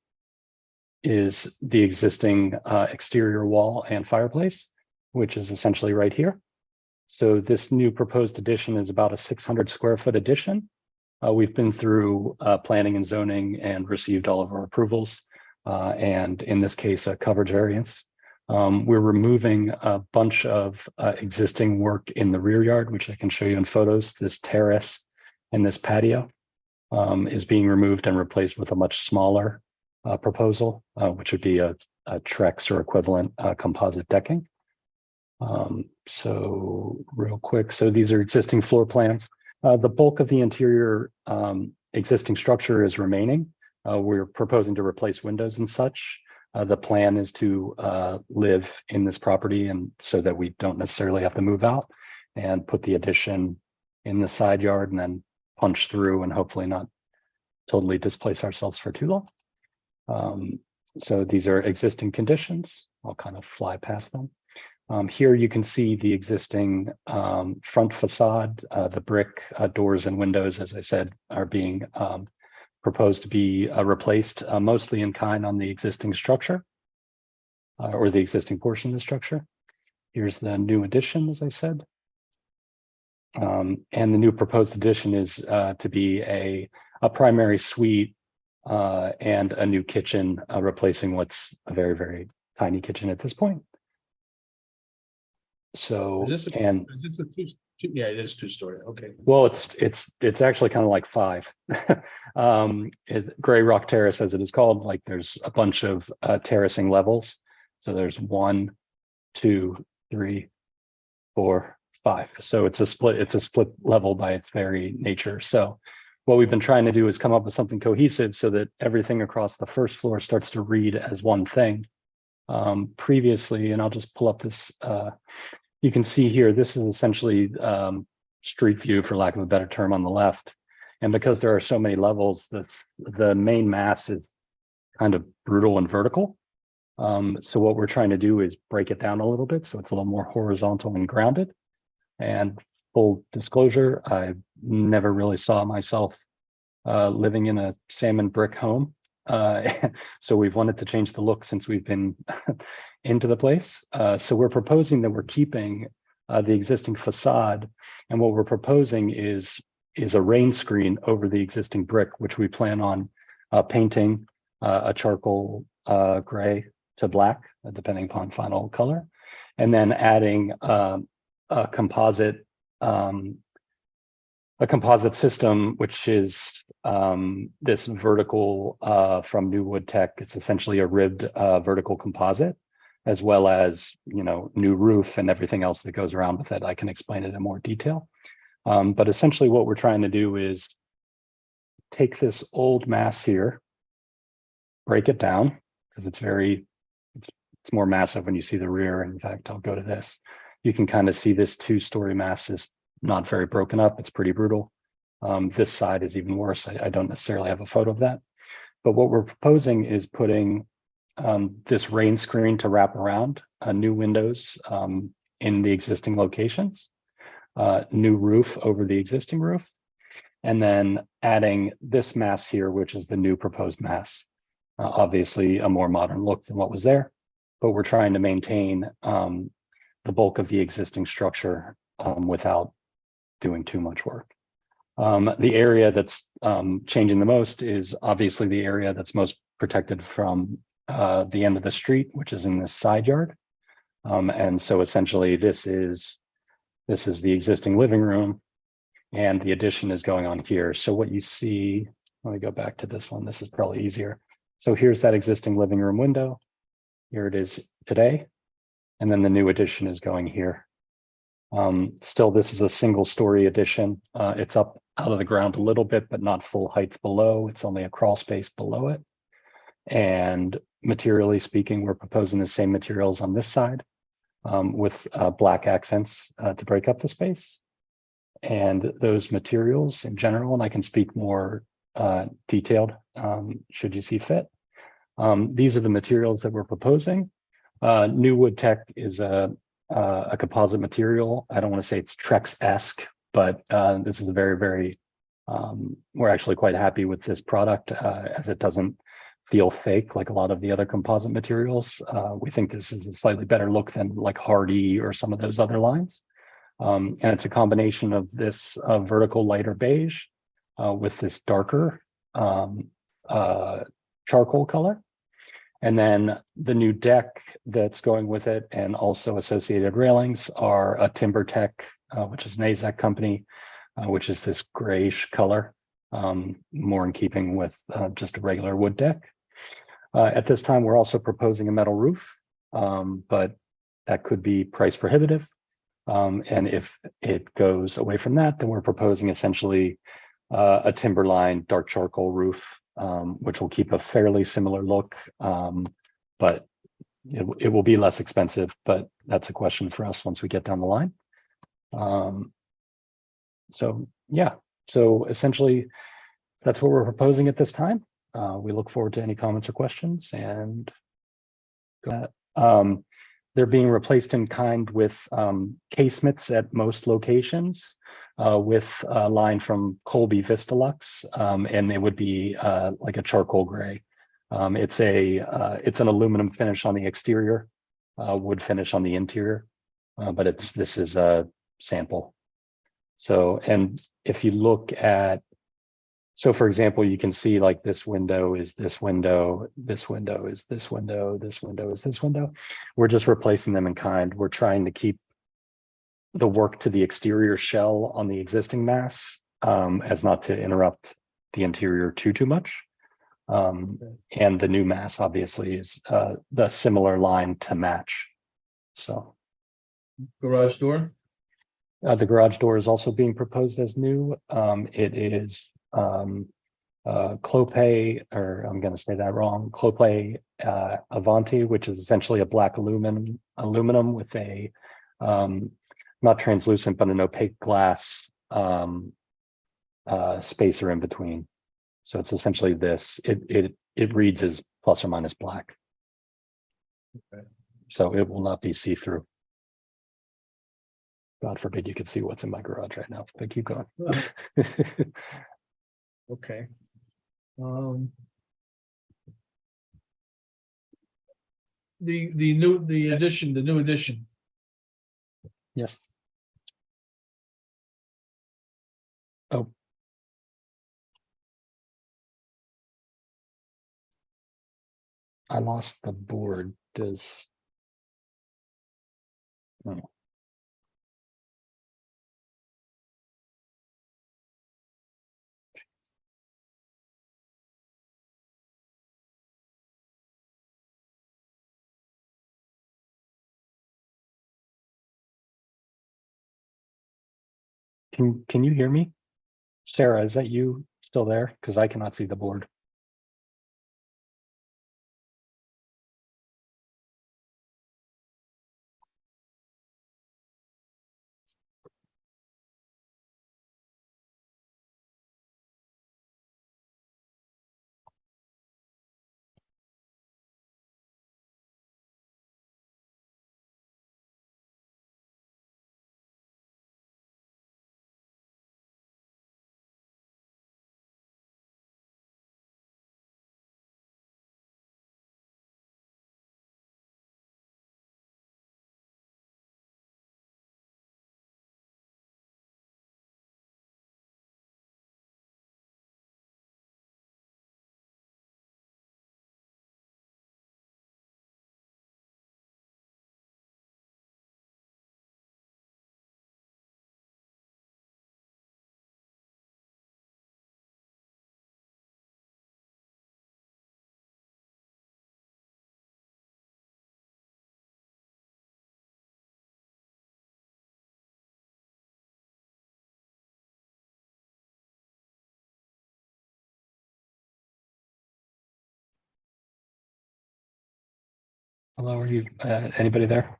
is the existing exterior wall and fireplace, which is essentially right here. So this new proposed addition is about a 600 square foot addition. We've been through planning and zoning and received all of our approvals. And in this case, a coverage variance. We're removing a bunch of existing work in the rear yard, which I can show you in photos. This terrace and this patio is being removed and replaced with a much smaller proposal, which would be a Trex or equivalent composite decking. So real quick, so these are existing floor plans. The bulk of the interior existing structure is remaining. We're proposing to replace windows and such. The plan is to live in this property, and so that we don't necessarily have to move out, and put the addition in the side yard and then punch through and hopefully not totally displace ourselves for too long. So these are existing conditions. I'll kind of fly past them. Here you can see the existing front facade. The brick doors and windows, as I said, are being proposed to be replaced mostly in kind on the existing structure or the existing portion of the structure. Here's the new addition, as I said. And the new proposed addition is to be a primary suite and a new kitchen, replacing what's a very, very tiny kitchen at this point. So, Is this a yeah, it is 2-story. Okay. well, it's actually kind of like 5. Gray Rock Terrace, as it is called, like there's a bunch of terracing levels. So there's 1, 2, 3, 4, 5. So it's a split level by its very nature. So what we've been trying to do is come up with something cohesive so that everything across the first floor starts to read as one thing. Previously, and I'll just pull up this, you can see here, this is essentially street view, for lack of a better term, on the left. And because there are so many levels, the main mass is kind of brutal and vertical. So what we're trying to do is break it down a little bit so it's a little more horizontal and grounded. And full disclosure, I never really saw myself living in a salmon brick home. So we've wanted to change the look since we've been into the place. So we're proposing that we're keeping the existing facade, and what we're proposing is a rain screen over the existing brick, which we plan on painting a charcoal gray to black, depending upon final color, and then adding a composite system, which is this vertical from New Wood Tech. It's essentially a ribbed vertical composite, as well as, new roof and everything else that goes around with it. I can explain it in more detail. But essentially what we're trying to do is take this old mass here, break it down, because it's more massive when you see the rear. In fact, I'll go to this. You can kind of see this 2-story mass is not very broken up. It's pretty brutal. This side is even worse. I don't necessarily have a photo of that. But what we're proposing is putting this rain screen to wrap around, new windows in the existing locations, new roof over the existing roof, and then adding this mass here, which is the new proposed mass. Obviously a more modern look than what was there, but we're trying to maintain the bulk of the existing structure without doing too much work. The area that's changing the most is obviously the area that's most protected from the end of the street, which is in this side yard. And so essentially this is the existing living room, and the addition is going on here. So what you see, let me go back to this one. This is probably easier. So here's that existing living room window. Here it is today. And then the new addition is going here. Still, this is a 1-story addition. It's up out of the ground a little bit, but not full height below. It's only a crawl space below it. And materially speaking, we're proposing the same materials on this side with black accents to break up the space. And those materials in general, and I can speak more detailed should you see fit. These are the materials that we're proposing. New Wood Tech is a composite material. I don't want to say it's Trex-esque, but this is a very, very, we're actually quite happy with this product as it doesn't feel fake like a lot of the other composite materials. We think this is a slightly better look than like Hardy or some of those other lines. And it's a combination of this vertical lighter beige with this darker charcoal color. And then the new deck that's going with it and also associated railings are a Timber Tech, which is an AZEK company, which is this grayish color, more in keeping with just a regular wood deck. At this time, we're also proposing a metal roof, but that could be price prohibitive. And if it goes away from that, then we're proposing essentially a timberline dark charcoal roof, which will keep a fairly similar look But it will be less expensive, but that's a question for us once we get down the line. So yeah, so essentially that's what we're proposing at this time. We look forward to any comments or questions and they're being replaced in kind with casemates at most locations with a line from Colby Vistalux, and it would be like a charcoal gray. It's an aluminum finish on the exterior, wood finish on the interior, but this is a sample. So, and if you look at, so for example, you can see like this window is this window, this window is this window, this window is this window. We're just replacing them in kind. We're trying to keep the work to the exterior shell on the existing mass as not to interrupt the interior too much. And the new mass obviously is the similar line to match. So Garage door? the garage door is also being proposed as new. It is Clopay, or I'm going to say that wrong, Clopay Avanti, which is essentially a black aluminum with a not translucent, but an opaque glass spacer in between. So it's essentially this. It reads as plus or minus black. Okay. So it will not be see-through. God forbid you could see what's in my garage right now, but keep going. Okay. The new addition. Yes. Oh. I lost the board. Does. Oh. Can you hear me? Sarah, is that you still there? Because I cannot see the board. Hello, are you anybody there?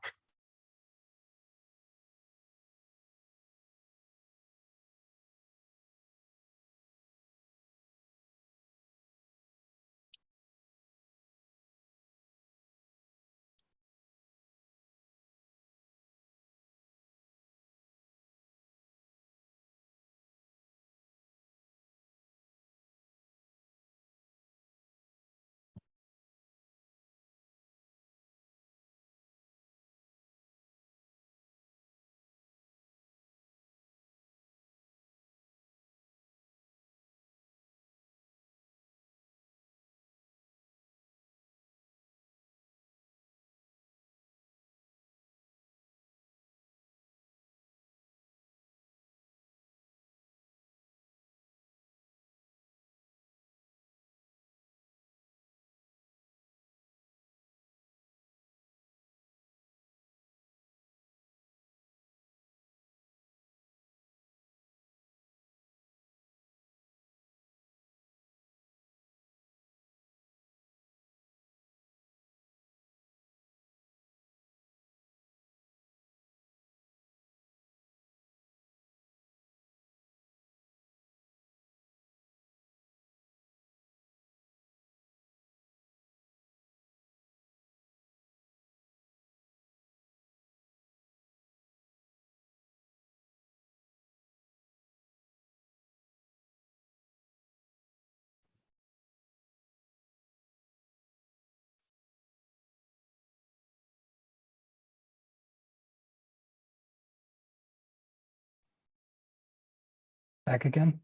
back again?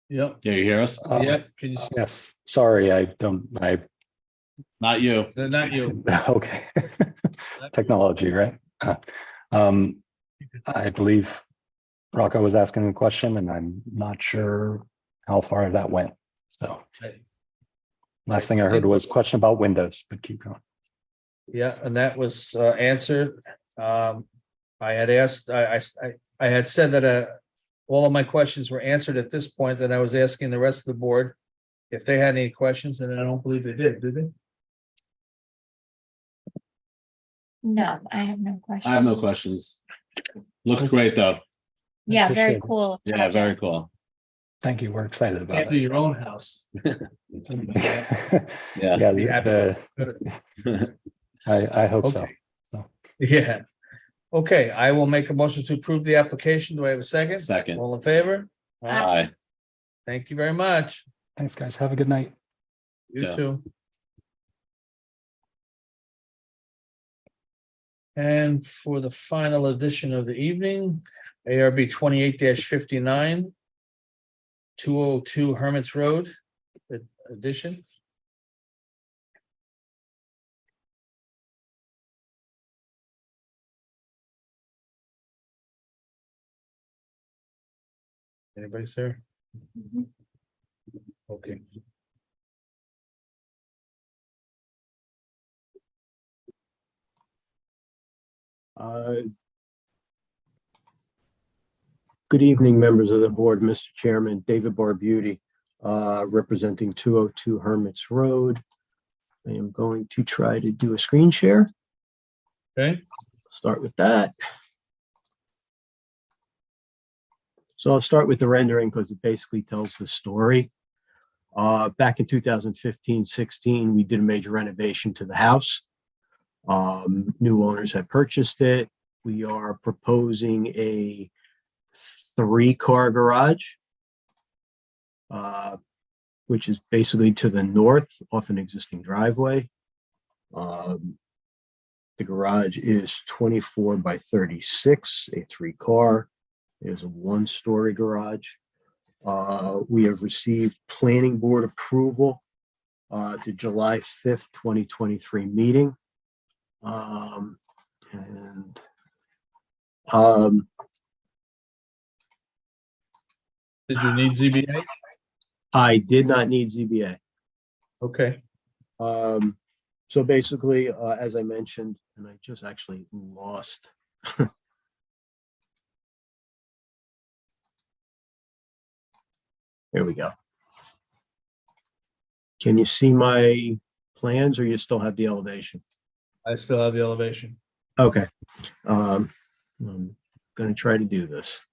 Yep, Yeah, you hear us? yeah, can you, Yes, sorry, I don't, Not you. not you. okay. Technology, right? I believe Rocco was asking a question and I'm not sure how far that went. So last thing I heard was question about windows, but keep going. Yeah, and that was answered. I had asked, I had said that all of my questions were answered at this point, and I was asking the rest of the board if they had any questions, and I don't believe they did they? No, I have no I question. have no questions. Looks great, though. Yeah, very Appreciate it. cool. Yeah, very cool. Thank you. We're excited about Can't do it. your own house. Yeah. Yeah, Be happy. I hope so. Okay. Yeah. Okay, I will make a motion to approve the application. Do I have a second? Second. All in favor? Aye. Thank you very much. Thanks, guys. Have a good night. You Yeah. too. And for the final edition of the evening, ARB 28-59, 202 Hermits Road edition. Anybody, sir? Okay. Good evening, members of the board, Mr. Chairman, David Barbuti, representing 202 Hermits Road. I am going to try to do a screen share. Okay. Start with that. So I'll start with the rendering because it basically tells the story. Back in 2015-16, we did a major renovation to the house. New owners had purchased it. We are proposing a 3-car garage, which is basically to the north off an existing driveway. The garage is 24 by 36, a 3-car. There's a 1-story garage. We have received planning board approval to July 5th, 2023 meeting. Did you need ZBA? I did not need ZBA. Okay. So basically, as I mentioned, and I just actually lost. There we go. Can you see my plans or you still have the elevation? I still have the elevation. Okay. I'm gonna try to do this.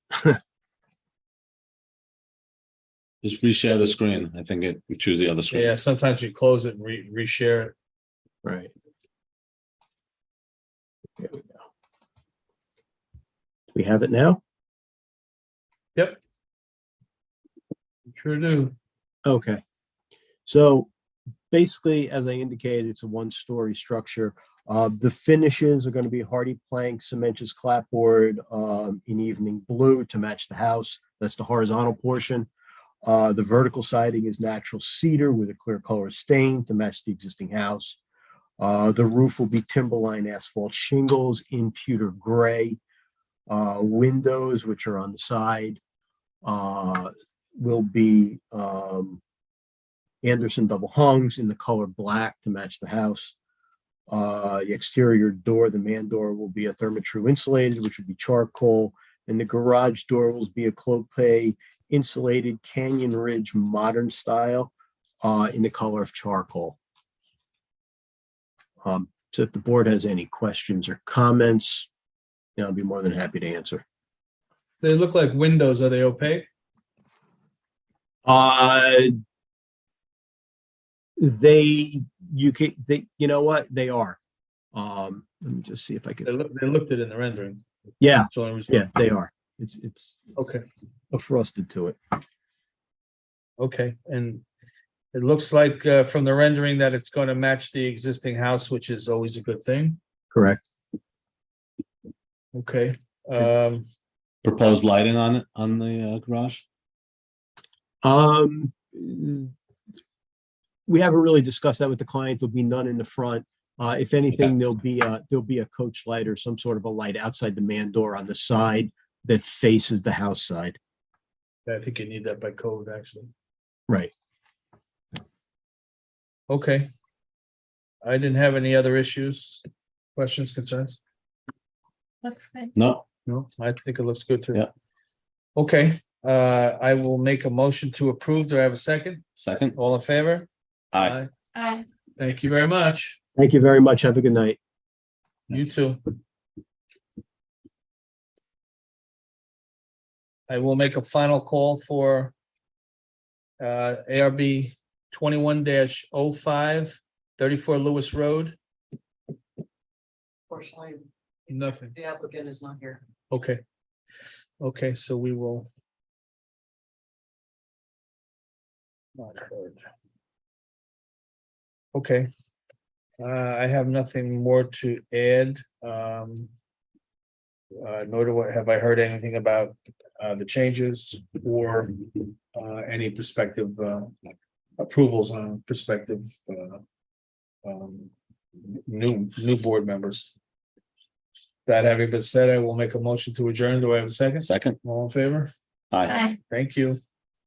Just reshare the screen. I think we choose the other screen. Yeah, sometimes you close it and reshare it. Right. There we go. Do we have it now? Yep. Sure do. Okay. So basically, as I indicated, it's a 1-story structure. The finishes are going to be hardy plank, cementous clapboard in evening blue to match the house. That's the horizontal portion. The vertical siding is natural cedar with a clear color stain to match the existing house. The roof will be timberline asphalt shingles in pewter gray. Windows, which are on the side, will be Anderson double hungs in the color black to match the house. The exterior door, the man door, will be a Therma-Tru insulated, which would be charcoal, and the garage door will be a Clopay insulated Canyon Ridge modern style in the color of charcoal. So if the board has any questions or comments, I'll be more than happy to answer. They look like windows. Are they opaque? You know what? They are. Let me just see if I can. They looked it in the rendering. Yeah, That's the only reason. yeah, they are. It's Okay. a frosted to it. Okay, and it looks like from the rendering that it's going to match the existing house, which is always a good thing. Correct. Okay. proposed lighting on it, on the garage? We haven't really discussed that with the client. There'll be none in the front. If anything, there'll be a coach light or some sort of a light outside the man door on the side that faces the house side. I think you need that by code, actually. Right. Okay. I didn't have any other issues, questions, concerns? Looks good. No, No, I think it looks good too. Yeah. Okay, I will make a motion to approve. Do I have a second? second. All in favor? Aye. Aye. Thank you very much. Thank you very much. Have a good night. You too. I will make a final call for ARB 21-05, 34 Lewis Road. Fortunately, Nothing. the applicant is not here. Okay. Okay, so we will. Not heard. Okay. I have nothing more to add. Nor have I heard anything about the changes or any prospective approvals on prospective new board members. That having been said, I will make a motion to adjourn. Do I have a second? Second. All in favor? Aye. Aye. Thank you.